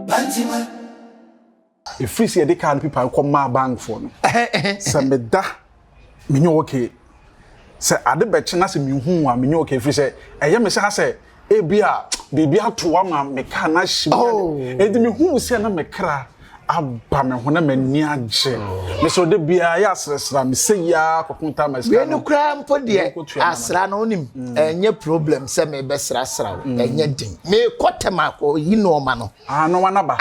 Bantama. If you see the kind of people come my bank for no. Say me da me nyo okay. Say ade beche na se me hu a me nyo okay. If you say me say e bia bibia to ama me ka na hye. E di me hu se na me kra aba me ho na mani age. Me so de bia ya asresra me say ya kokunta ma we no kra mpo de asra na onim enye problem se me be sra enye din me kotema ko yi no ma no no ma na ba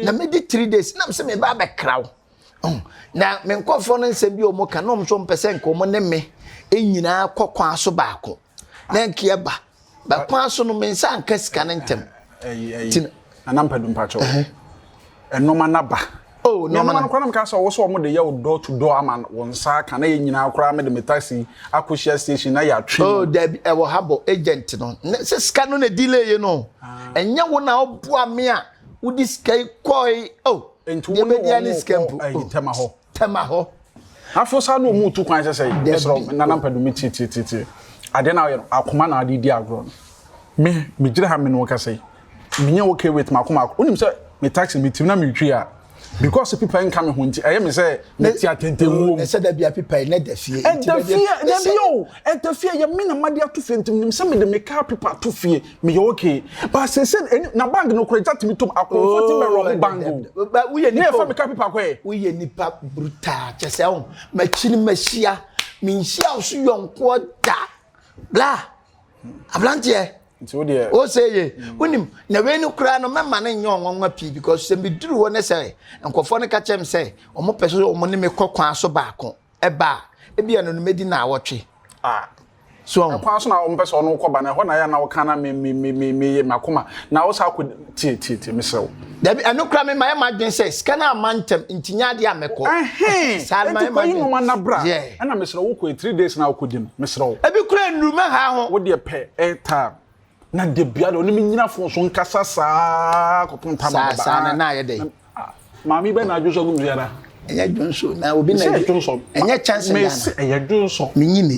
na me di 3 days na me se me ba be kraw na me nkofo no nsem bi o mo ka no mso mpese nko mo ne me enyina kokwa so baako na nkia ba kwa so no me nsa nka sika ne ntem anampadum pacho enoma naba no man kwa nam ka so wo so mo de ye door to door aman won sa ka na ye nyina akora me de taxi akoshia station na ya twe there e wo habo agent no se sika no na delay ye no enya wo na oboa me a wo di sika koi enti wo media ni scamp tema ho afo sa no mu tu kwan se esro na nampadum ti ade na ye akoma na ade di agro me gire ha me no ka say me okay with makoma onim say me taxi me tim na me twi a because people ain't coming hunti I me say me ti atentewu me say da bia people na da fie enta fie ya me na made ato fie ntim say me de make people to fie me okay but say na bank no kura jat me tom akomfort me ro bank but we ni fa me ka people kwa we nipa brutal chese on ma chini machia me nsia so yonko da bla ablantie o say ye unim na we no kura no mema na nyo onwa pi because se me duru wo ne say enkofo ne ka chem say omo peso omo ne me kokwan so baako eba e bia no medi na awotwe so kwa so na omo peso no koba na ho na ya na wo kana me makoma na wo sa ko ti me sew da bi eno kura me ma ma dwen say skana amantem ntinya de ameko salma ma no na bra na me sew wo ko 3 days na wo ko dim me sew e bi kura nruma ha ho wo de pe airtime na de bia do ni nyina fo so nkasa saa kopunta ma ba saa na ye dey mami be na adwoso gum ziara enya dwonso na obi na enya chance me enya dwonso me nyini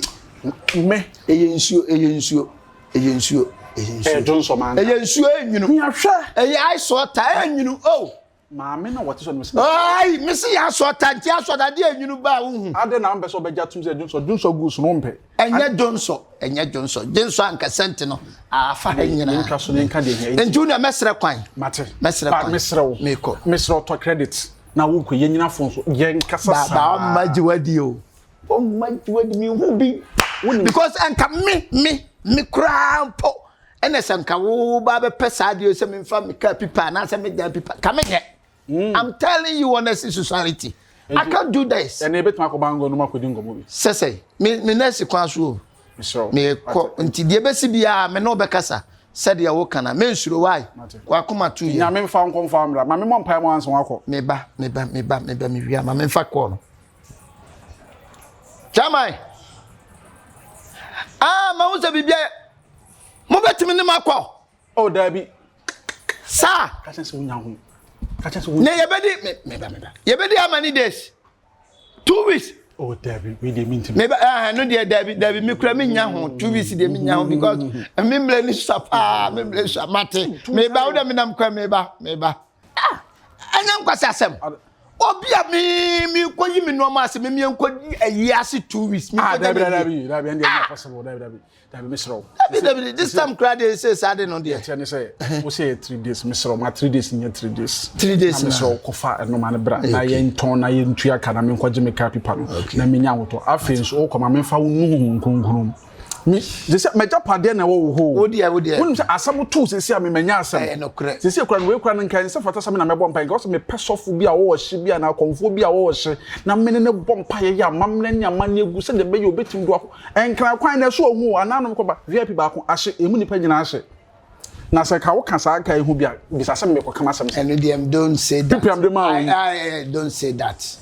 me eye nsuo dwonso man eye nsuo enwunu mi ahwe eye aiso ta enwunu mami na wote so no ai me se ya so ta nti aso da de enwunu ba wo hu ade na mbe so beja tum se dwonso gus no mpe enya dwonso anka sente no afa enyina nka so nka de hia enju na mesre kwan mate mesre kwan mesre to credit na wo ko yenyina fon so ye nkasa sa ba majiwadi mi hu bi because anka me crampo ene sanka wo ba be pesa de se me mfa me ka pipa na se me dan pipa ka me ye I'm telling you honest society I can't do this ene betuma ko bango no makodi ngomo bi sese me nurse kwa so me ko nti de besi bia me no be kasa said ya wo kana me nsuro wai kwa koma tu ya me mfa nkomfa amra ma me mo mpa mo anso akọ me ba me wia ma me mfa ko no jamai ma wo se bibia mo betimi ne makọ dabi sa ka sense wonya ho ne yebedi me ba yebedi how many days 2 weeks dabi we dey mean to me ba no dey dabi me kura me nya ho 2 weeks dey me nya ho because me mble ni sapa me mble shamate me ba wo da me nam kwa me ba anyam kwasa asem obia me ko yi me no ma se me enko ayi ase 2 weeks me dabi and dey possible dabi misro dabi this time crowd dey say sade no dey tell me say we say 3 days misro ma 3 days in 3 days 3 days misro ko fa no ma ne bra na ye nton na ye ntua kana me nkwaje me ka pipa no na me nya woto afi so ko ma me fa wo nu nkonkonom me je say me japade na wo ho wo dia wonu say asam to se se me manya asam no kre se se kura no we kura nkan se fata sam na me bompa because me pesofo bi a wo hye bi na konfo bi a wo hye na me ne bompa ye ya mamna nya mane egu se de be ye obetim do enkra kwan na so hu ananom ko ba VIP ba ko ahye emu nipa nyina ahye na se ka wo ka sa ka hu bi a bisasem me ko kama sam se and them don't say that I don't say that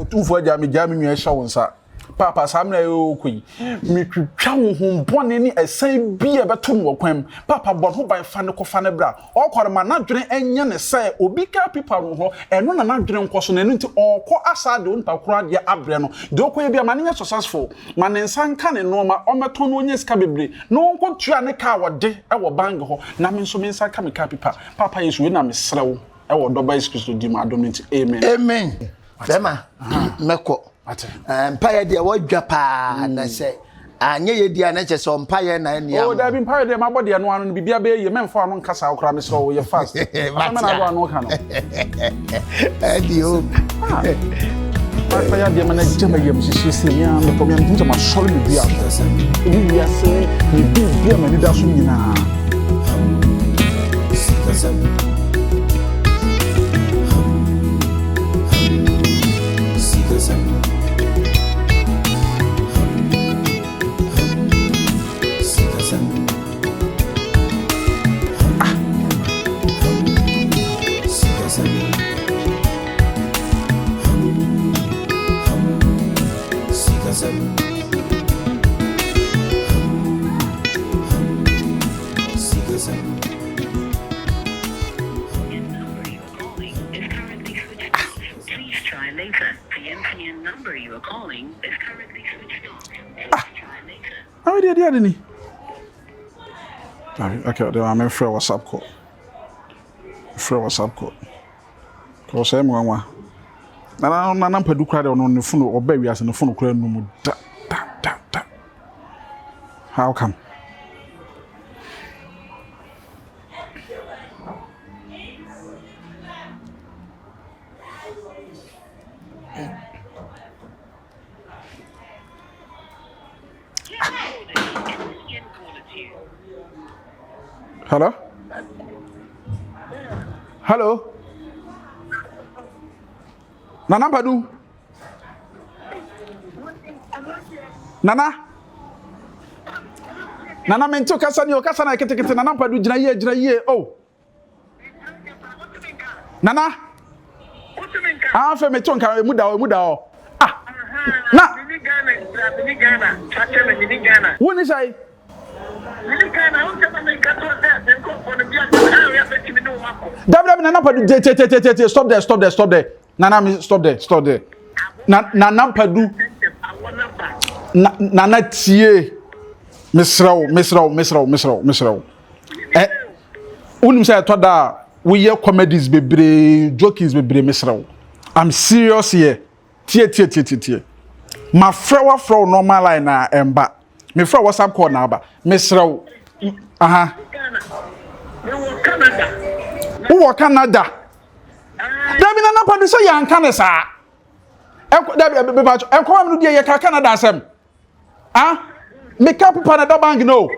otumfo aja me nwa hye won sa Papa Samna Yokui, me twitwa bone ni esan bi e beto no kwam. Papa bod ho ban fa ne kofa ne bra. O kware ma na dwene enya ne sai obi ka pipa no ho eno na na dwene nkoso na nti okọ asa de onta kora de abre no. De okoye bia ma ne successful. Ma ne nsan ka ne no ma o meto no onye sika bebre. No nko tua ne ka wode e wo bang ho. Na me nso me nsan ka me ka pipa. Papa Yesu we na me srewo. E wo doba Yesu Kristo di ma adomenti. Amen. Amen. Bema meko. Empire de wadwa pa na se anye ye dia na che so empire na nia. Oh, da bi empire de ma body anu anu bibia be ye memfo anu nkasa okra me so ye fast. Ama na go anu ka no. Adio. Pa ya de ma na jema ye msisi se mi am to me am ma sori me bia. Ni ya se ni bia ma ni da so nyina. Ni okay, there I'm free WhatsApp call. Free WhatsApp call. Ko say mo anwa. Na padu kra de no ne phone oba wi ase ne phone kra no mu da. How come? Hello? Hello? Nana Padu? Nana mento kasa ni okasa na kete Nana Padu jina ye oh. Nana? Ah fe meto nka muda o. Ah. Na. Ni Ghana. Woni sai? Dabda Nana Padu stop there. Nana me stop there. Nana Padu. Nana tie. Misraw. Unim say to da we hear comedies bebre, jokes bebre misraw. I'm serious here. Tie. My friend normal line na emba. Me friend WhatsApp call na ba. Misraw. Aha. Canada. Dabi Nana Padu so yan Canada. Dabi be ba e ko am no die ye ka Canada asem. Ah? Make up Canada bank no.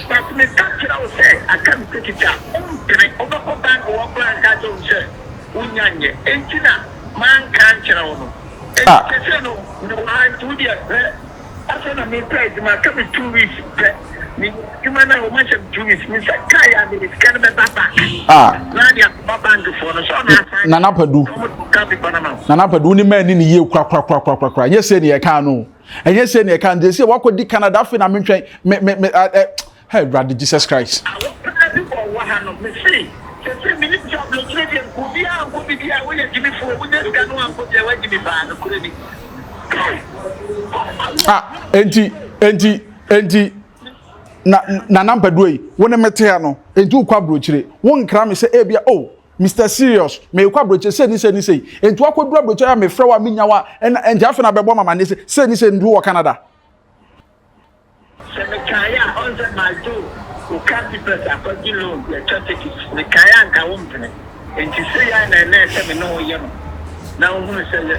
But me touch I say I can't take it out. Over bank or bank unyanye. Entina man can't channel. No, I do the I said I mean play my coming 2 weeks. You might know much of 2 weeks. Mr. Kaya is kind of a baba. Nadia Babandu for the Nana Padu ni man in the year crack. Yes, any I can know. And yes, any I can. They say what could the Canada fin I'm trying hey, brother Jesus Christ. I want to see. Enti na number do wona mete no enti ukwa brochire won kra me se ebia oh Mr Serious me ukwa brochire se ni enti akwadura brochire ya me frɛ wa menya wa enti afa na bebo mama ne se ni ndu wo Canada se me kaya on the maldo o can't press according to the church me kaya nka wo mpene enti se ya na se me no ye no na wo hu se le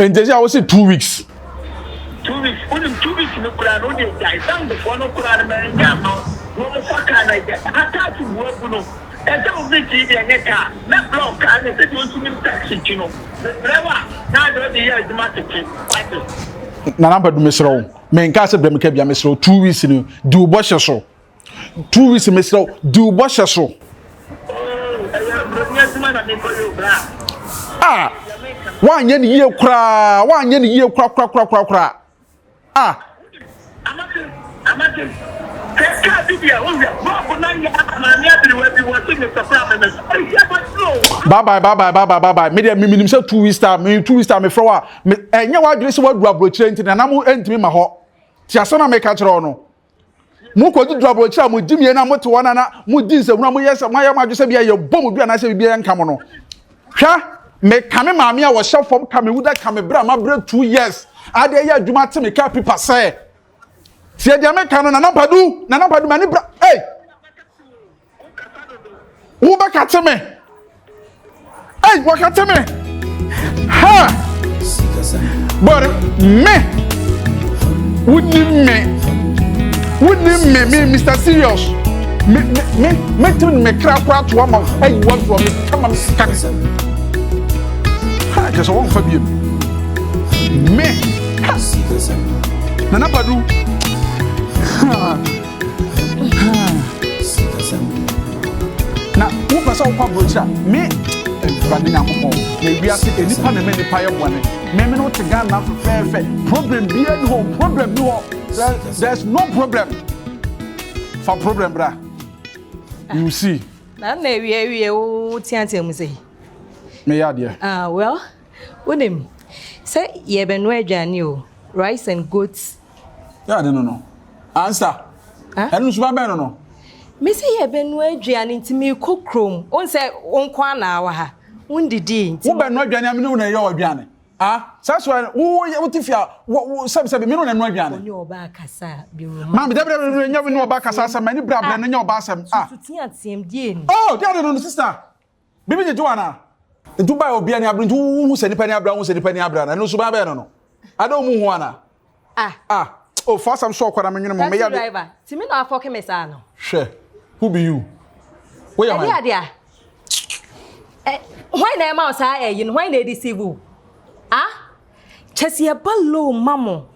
enti ya wo se 2 weeks 2 weeks, only 2 weeks no kura no dey die. Down the phone no kura na menga no. No fucker na dey. Ata to work no. And some of the TV not block, and if you want to be taxi, you know. Now the year is massive. Nana do mesro. Men kase dem ke bia mesro 2 weeks ni do bo hye 2 weeks mesro do bo hye so. Ah. Wanye ni ye kura, wanye ni ye kura. Ah. Amate. Kaka bibia, onye, mo na ya na me abiri we bi wo sing the problem. Bye. Me dey minim say 2 weeks time, me 2 weeks time me fro a, enye wa dwere se wa du abrochire nti na mo entimi ma ho. Ti aso na me ka kire ono. Mo ko du abrochire mo dimie na mo te wona na mo din se huna mo yesa mo ya ma dwese bia ye bom bia na se bia enka mo no. Hwa me kame maame a wo hye fom kame wuda kame bra ma bra 2 years. Ade ya adwuma te me ka pipa say. Si e dia me ka no na napadu mani bra. Hey. Wo ba ka te me. Hey, what can tell me? Ha! But me, wouldn't me, Mr. Serious. Me crap to one of hey, what from me? Come on, ha, just one for you. Me, Nana Badu. Now, who pass out for me? Badina mo na biase enipa na me nipa ye bone me no te Ghana fair problem be no problem no there's no problem for problem bra you see na wie o tiantem say me ya de well unim say ye be no adwane o rice and goats ya de no answer enu so ba be no me say ye be no adwane ntimi kokrom on say onkwa na awa ha undidi nti wo be no adwane am no na ye adwane that's why wo tifia wo sabe me no na no adwane onye oba kasa bi ro ma me debre nya no oba kasa sa mani bra bra na nya oba asem tutiatem die ni oh dia no sister bibi je joana Dubai obi ani abru hu se nipa ni abra hu se nipa ni abra na no so ba be no ada mu hu ana oh for some so kwara me nwene mo me ya driver timi na afọ kemesa no hwe who be you where you are why na ma sa you why na deceive chesi abalo mamo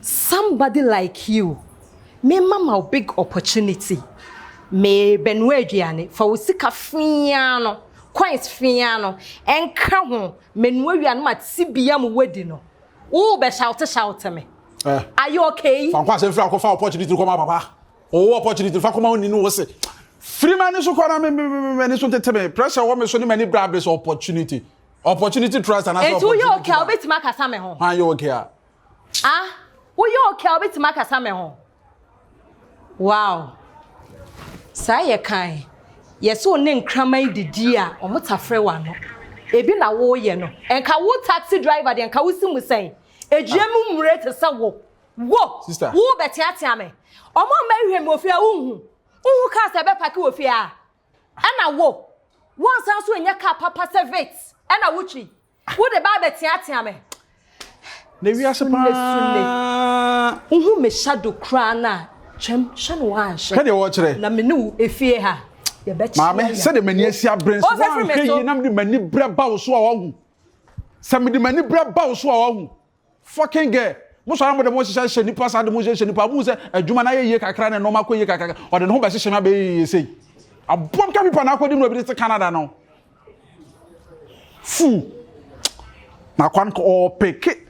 somebody like you me mama big opportunity me benwe aduane for usika fia no quite fia no enka ho menwe aduane ma tibia mo wedi no wo be shout me are you okay fa kwa se fra ko fa opportunity ko ma papa o opportunity fa ko ma oni no wo se free man so ko na me so tete me pressure wo me so ni mani brabes opportunity trust and opportunity you okay obetima kasa me ho you okay wo you okay obetima kasa me ho wow say kan yeso ne nkramai didi a omotafre wa no ebi na wo ye no enka wo taxi driver de enka wo simu sen ejiemu mure te sa wo sister wo betiatia me omo mahwe me ofia uhu ka se be paki ofia ana wo san so enya ka papa service ana wuchi wo de ba betiatia me na wi asema uhu me shadow kra na chem shano wa she ka de wo kire na me nu efie ha ye be chi mama se de mani asia brains wa hwe yi nam de mani bra ba wo so a wo hu se me de mani bra ba wo so a wo hu fucking girl mo so am de mo hye nipa sa de mo hye nipa mo se adwuma na ye kakra na no ma ko ye kakra o de no ba hye ma be ye sei abom ka pipa na akodi no bi te Canada no fu na kwan ko peke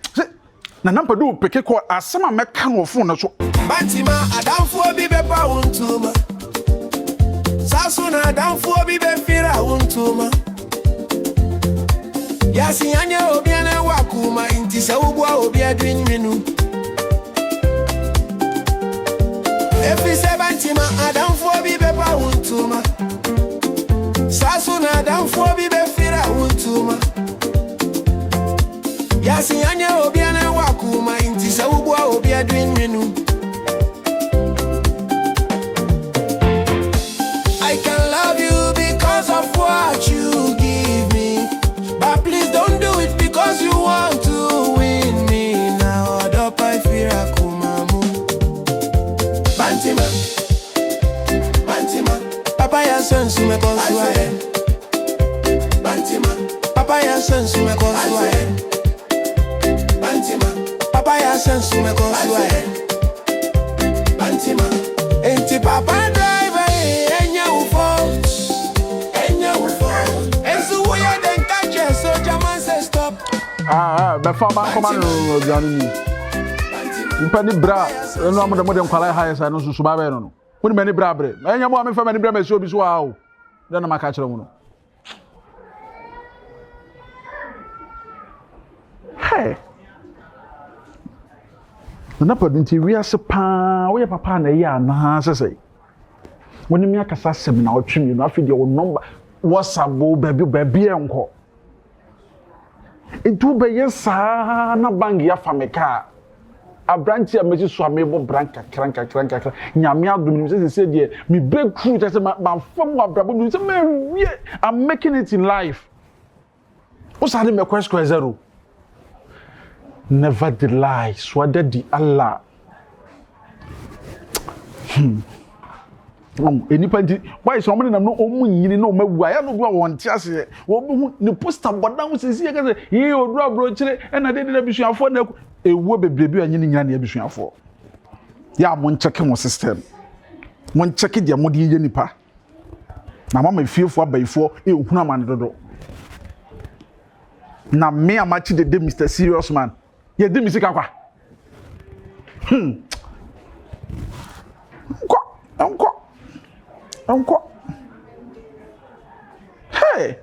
na nampa do peke ko asema meka no fu na so Bantama adamfo bi be pa wontuma Sasuna adamfo bi be fira wontuma Yasi anye obi ana wakuma inti se ubwa obi adwin menu Every Bantama adamfo bi be pa wontuma Sasuna adamfo bi be fira wontuma Yasi anye obi ana wakuma inti se ubwa obi adwin menu I can love you because of what you give me. But please don't do it because you want to win me. Now, adopt I fear Akumamu. Bantama, Papa ya Papaya sense me consuare. Bantama. Papaya sense me consuare. Bantama. Papaya sense me consuare. Bantama. Enti papa driver enya ufo. Enya ufo. Ensu wo ya den catch so German say stop. Be fama come on Johnny. Mpani bra eno amode modem kwala high side no susu ba be no. Woni mani bra bre. Enya mo me fa mani bra me so obi so a o. Den na maka kire mu no. Hey. Na podinti wi ase pa, wo ye papa na ya na sese. Woni mi akasa sem na otwemi no afi de wo number WhatsApp bo baby enko. Itu be yesa na bank ya fameka. Abranti a meji so amebo branka kranka nyame adum ni say de me breakthrough just ma fam abrabo ni say me I'm making it in life. What's had me question zero. Never the lie, swada di Allah. Enipa why so many na no omu nyini na o mawu aya no do won ti ase wo bu ni poster bodan sisi ya kase ye odu abro kire e na de bisuafo na ewo bebrebi anyini nyina na bisuafo ya mo ncheke mo system mo ncheke dia mo de ye nipa na mama fiefo abaifo e hunu amane dodo na me amachi de Mr. Serious Man ye de misika kwa Uncle. Hey.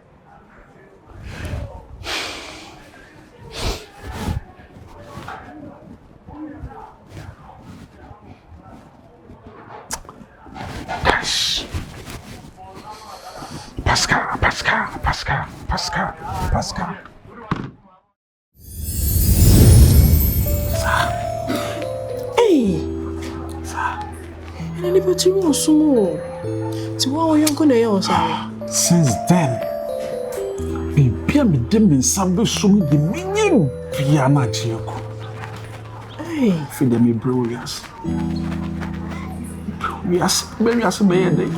Pascal. Hey. Anybody wants some more? Since then, baby, I'm demanding some some the minion piano chioko. Hey, feed them brilliance. Yes, maybe I say a day.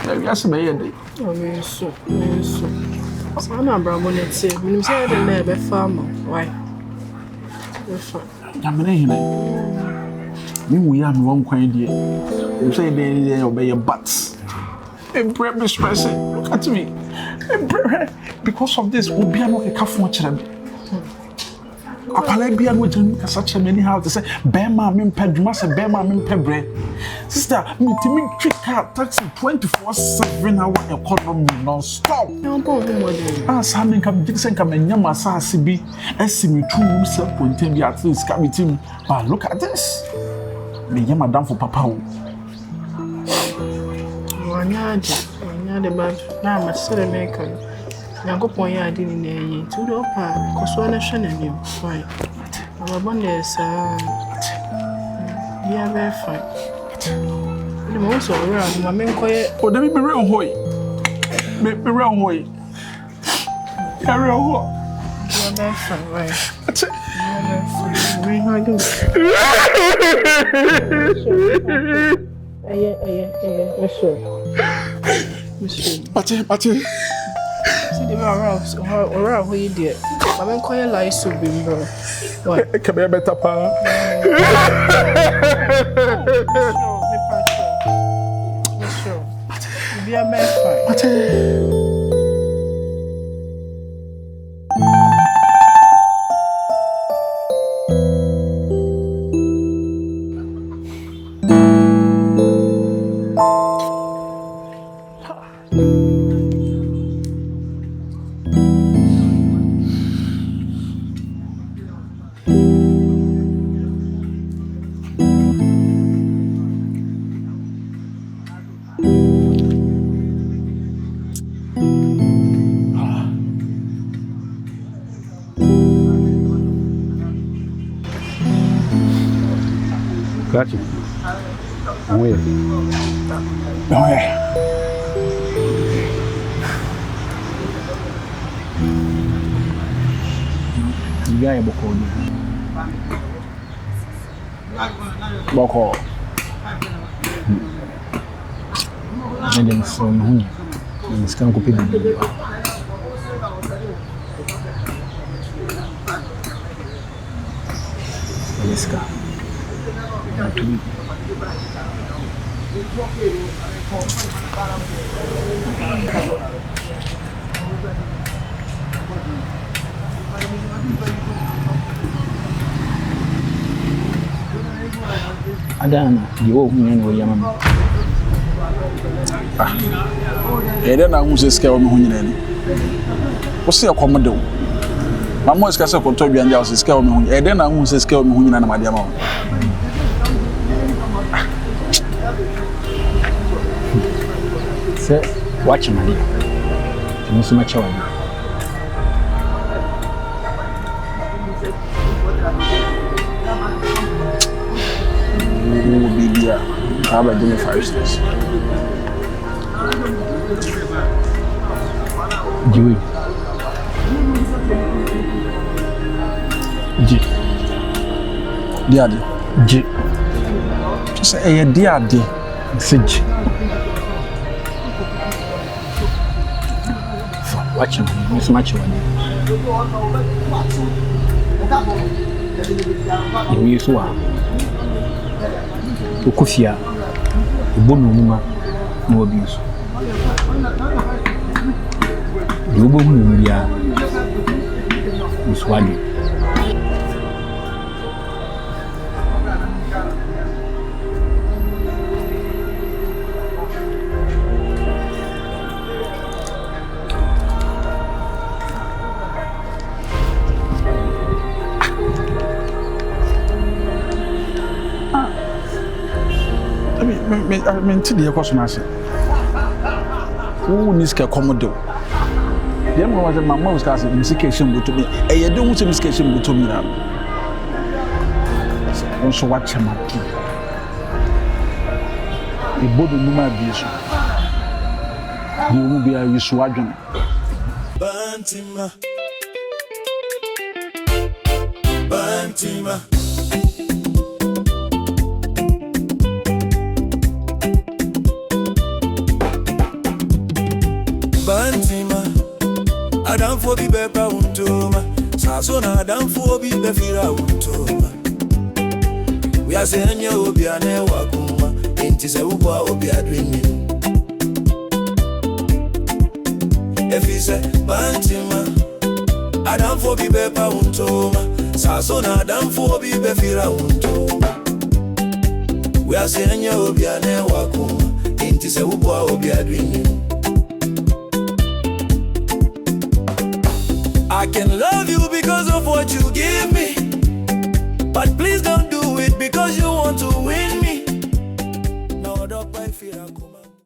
Maybe I say a day. Oh, so. I'm not bravo. Let's say, when you say the neighbor farmer, why? I'm in we are one kind dear. You say they obey your butts. And bread me stressing. Look at me. Because of this, we'll be a calf watching. A palabian with such a many houses say, Bema min pedmas and Bema min pebre. Sister, me to me trick car taxi 24/7 hour economy non stop. Ah, Sammy come Dixon come and Yamasa CB. Estimate 2 rooms 7.10 at least come with him. But look at this. Me yama down for papa. Wanyade bad. Na ma sere make am. Nyankopon ya adi ni na yi. Tu do pa koso na hwe na nim. Fine. Aba na sa. Ya be fine. Ni mo so ora ni ma men koye. O de me re hoy. Me re hoy. Ya re ho. Ya be fine, right. Me ha do. Monsieur. Pate. See the around who you did. I'm going to call you like so big, bro. What? Come here, better pa. Sure. Be a man fine. Pate. Gotcha. Oh yeah. You got a boko. And then from Huni, and it's going to be Adana, you old man with your mama. Then I won't say scare me when what's your commando? My most castle control you and yours is scare me, and then I won't say scare me when I'm my dear mom. Say, watch my dear. You so much of how about doing 5 stars? Joey. G. Diade. G. Just say a diade. Sig. Watch him. Miss much of it. You use one. Okufia. Bono muma no abuse. You go mumbia. Miswadi. I mean, to the question, I said, who needs to accommodate? The young was my mom's cousin, investigation to me. And you don't want to investigation to me now. Also, watch him up. The body no more abuse. You will be a Yuswagan. Bantama. Bantama. Bantama, Adam for be bepa untoma. Sasona Adam for be befira untoma. We are saying you will be an ewakuma. Inti se uba obi adwini. If he say Bantama, Adam for be bepa untoma. Sasona Adam for be befira untoma. We are saying you will be an ewakuma. Inti se uba obi adwini. I can love you because of what you give me, but please don't do it because you want to win me. No, don't buy fear.